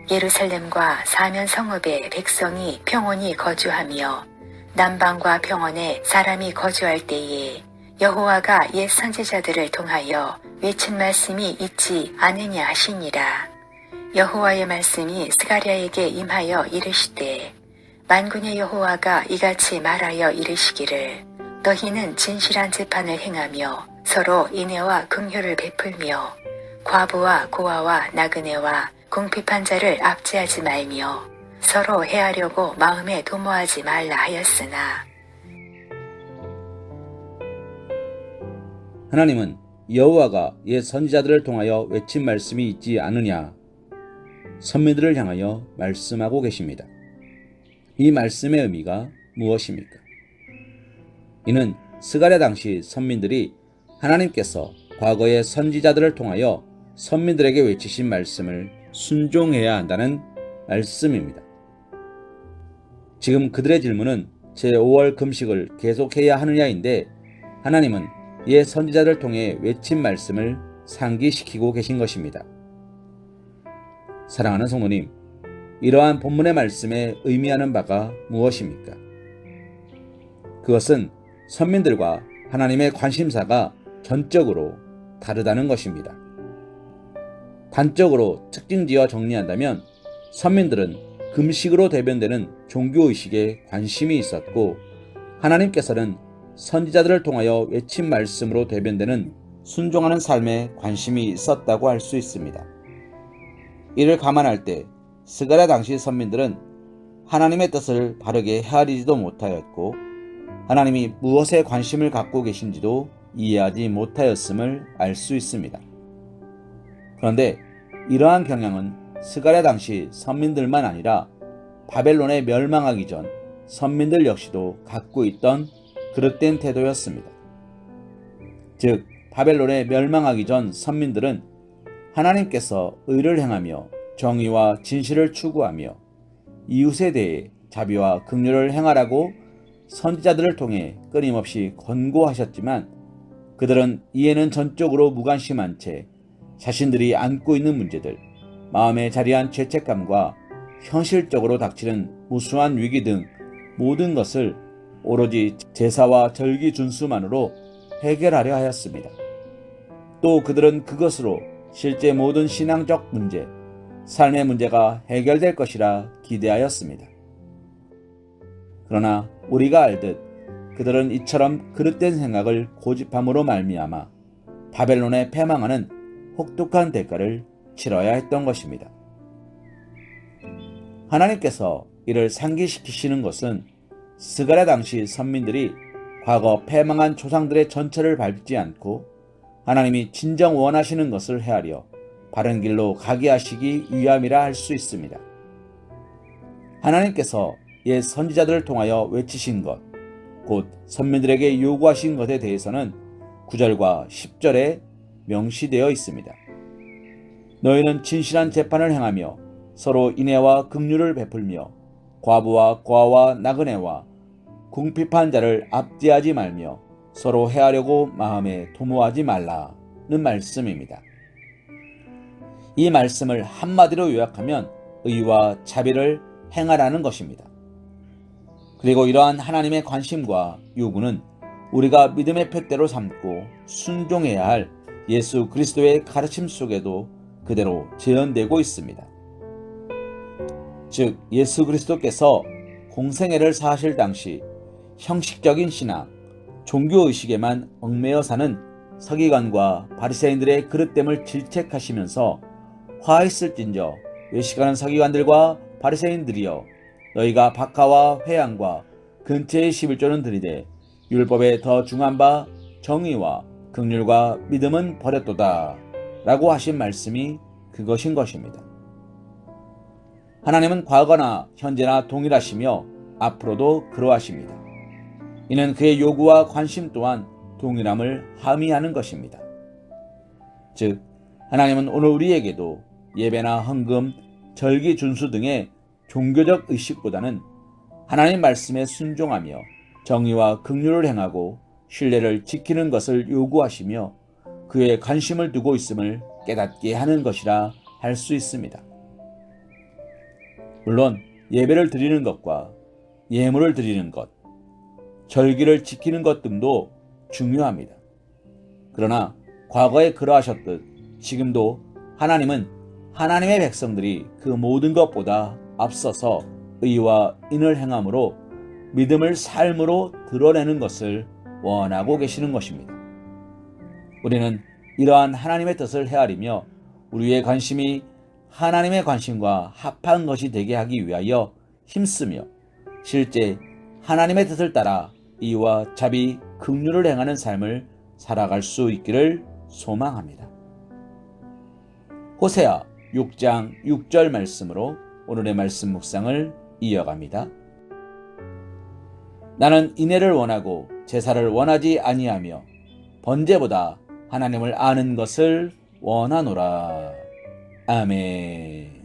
예루살렘과 사면 성읍에 백성이 평온히 거주하며 남방과 평원에 사람이 거주할 때에 여호와가 옛 선지자들을 통하여 외친 말씀이 있지 않으냐 하시니라. 여호와의 말씀이 스가랴에게 임하여 이르시되 만군의 여호와가 이같이 말하여 이르시기를 너희는 진실한 재판을 행하며 서로 인애와 긍휼을 베풀며 과부와 고아와 나그네와 궁핍한 자를 압제하지 말며 서로 해하려고 마음에 도모하지 말라 하였으나 하나님은 여호와가 옛 선지자들을 통하여 외친 말씀이 있지 않으냐 선민들을 향하여 말씀하고 계십니다. 이 말씀의 의미가 무엇입니까? 이는 스가랴 당시 선민들이 하나님께서 과거의 선지자들을 통하여 선민들에게 외치신 말씀을 순종해야 한다는 말씀입니다. 지금 그들의 질문은 제5월 금식을 계속해야 하느냐인데 하나님은 옛 선지자를 통해 외친 말씀을 상기시키고 계신 것입니다. 사랑하는 성도님, 이러한 본문의 말씀에 의미하는 바가 무엇입니까? 그것은 선민들과 하나님의 관심사가 전적으로 다르다는 것입니다. 단적으로 특징지어 정리한다면 선민들은 금식으로 대변되는 종교의식에 관심이 있었고 하나님께서는 선지자들을 통하여 외친 말씀으로 대변되는 순종하는 삶에 관심이 있었다고 할 수 있습니다. 이를 감안할 때 스가랴 당시 선민들은 하나님의 뜻을 바르게 헤아리지도 못하였고 하나님이 무엇에 관심을 갖고 계신지도 이해하지 못하였음을 알 수 있습니다. 그런데 이러한 경향은 스가랴 당시 선민들만 아니라 바벨론에 멸망하기 전 선민들 역시도 갖고 있던 그릇된 태도였습니다. 즉 바벨론에 멸망하기 전 선민들은 하나님께서 의를 행하며 정의와 진실을 추구하며 이웃에 대해 자비와 긍휼을 행하라고 선지자들을 통해 끊임없이 권고하셨지만 그들은 이에는 전적으로 무관심한 채 자신들이 안고 있는 문제들, 마음에 자리한 죄책감과 현실적으로 닥치는 무수한 위기 등 모든 것을 오로지 제사와 절기 준수만으로 해결하려 하였습니다. 또 그들은 그것으로 실제 모든 신앙적 문제, 삶의 문제가 해결될 것이라 기대하였습니다. 그러나 우리가 알듯 그들은 이처럼 그릇된 생각을 고집함으로 말미암아 바벨론에 패망하는 혹독한 대가를 치러야 했던 것입니다. 하나님께서 이를 상기시키시는 것은 스가랴 당시 선민들이 과거 패망한 조상들의 전철을 밟지 않고 하나님이 진정 원하시는 것을 헤아려 바른 길로 가게 하시기 위함이라 할 수 있습니다. 하나님께서 옛 선지자들을 통하여 외치신 것, 곧 선민들에게 요구하신 것에 대해서는 9절과 10절에 명시되어 있습니다. 너희는 진실한 재판을 행하며 서로 인애와 긍휼을 베풀며 과부와 고아와 나그네와 궁핍한 자를 압제하지 말며 서로 해하려고 마음에 도모하지 말라는 말씀입니다. 이 말씀을 한마디로 요약하면 의와 자비를 행하라는 것입니다. 그리고 이러한 하나님의 관심과 요구는 우리가 믿음의 표대로 삼고 순종해야 할 예수 그리스도의 가르침 속에도 그대로 재현되고 있습니다. 즉 예수 그리스도께서 공생애를 사실 당시 형식적인 신앙, 종교의식에만 얽매여 사는 서기관과 바리새인들의 그릇됨을 질책하시면서 화했을진저 외식하는 서기관들과 바리새인들이여 너희가 박하와 회양과 근처의 11조는 들이되 율법에 더 중한 바 정의와 긍휼과 믿음은 버렸도다 라고 하신 말씀이 그것인 것입니다. 하나님은 과거나 현재나 동일하시며 앞으로도 그러하십니다. 이는 그의 요구와 관심 또한 동일함을 함의하는 것입니다. 즉 하나님은 오늘 우리에게도 예배나 헌금, 절기 준수 등의 종교적 의식보다는 하나님 말씀에 순종하며 정의와 긍휼을 행하고 신뢰를 지키는 것을 요구하시며 그에 관심을 두고 있음을 깨닫게 하는 것이라 할 수 있습니다. 물론 예배를 드리는 것과 예물을 드리는 것, 절기를 지키는 것 등도 중요합니다. 그러나 과거에 그러하셨듯 지금도 하나님은 하나님의 백성들이 그 모든 것보다 앞서서 의와 인을 행함으로 믿음을 삶으로 드러내는 것을 원하고 계시는 것입니다. 우리는 이러한 하나님의 뜻을 헤아리며 우리의 관심이 하나님의 관심과 합한 것이 되게 하기 위하여 힘쓰며 실제 하나님의 뜻을 따라 이와 자비, 긍휼을 행하는 삶을 살아갈 수 있기를 소망합니다. 호세아 6장 6절 말씀으로 오늘의 말씀 묵상을 이어갑니다. 나는 인애를 원하고 제사를 원하지 아니하며 번제보다 하나님을 아는 것을 원하노라. 아멘.